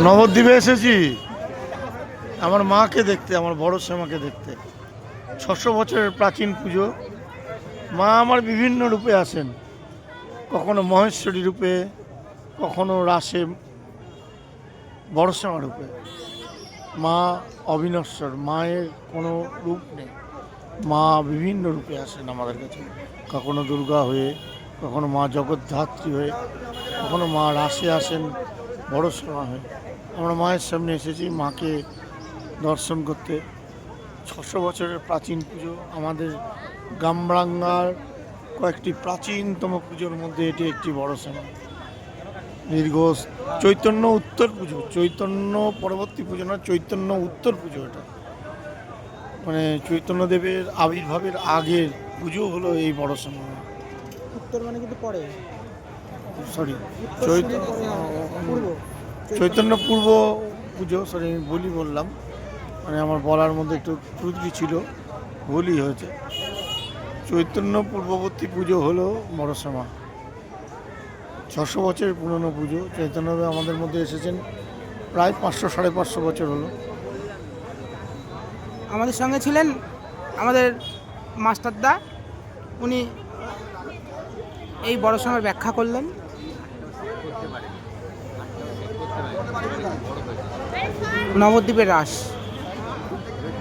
নবদ্বীপে এসেছি আমার মাকে দেখতে, আমার বড় শ্যামাকে দেখতে। 600 বছরের প্রাচীন পুজো। মা আমার বিভিন্ন রূপে আসেন, কখনো মহেশ্বরী রূপে, কখনো রাসে বড় শ্যামা রূপে। মা অবিনশ্বর, মায়ের কোনো রূপ নেই। মা বিভিন্ন রূপে আসেন আমাদের কাছে, কখনো দুর্গা হয়ে, কখনো মা জগদ্ধাত্রী হয়ে, কখনো মা রাসে আসেন বড় শ্যামা হয়ে। আমরা মায়ের সামনে এসেছি মাকে দর্শন করতে। 600 বছরের প্রাচীন পুজো। আমাদের গামবাঙ্গার কয়েকটি প্রাচীনতম পুজোর মধ্যে এটি একটি বড় শ্যামা। দীর্ঘ চৈতন্য উত্তর পুজো, চৈতন্য পরবর্তী পুজো না, চৈতন্য উত্তর পুজো। এটা মানে চৈতন্যদেবের আবির্ভাবের আগের পুজো হলো এই বড় শ্যামা। উত্তর মানে কিন্তু পরে, সরি, পূর্ব, চৈতন্য পূর্ব পুজো। সরি, আমি বললাম, মানে আমার বলার মধ্যে একটু ত্রুটি ছিল, ভুলই হয়েছে। চৈতন্য পূর্ববর্তী পুজো হলো বড় শ্যামা। 600 বছরের পুরনো পুজো। চৈতন্যদেব আমাদের মধ্যে এসেছেন প্রায় 500-550 বছর হলো। আমাদের সঙ্গে ছিলেন আমাদের মাস্টারদা, উনি এই বড় সময় ব্যাখ্যা করলেন। নবদ্বীপের রাস।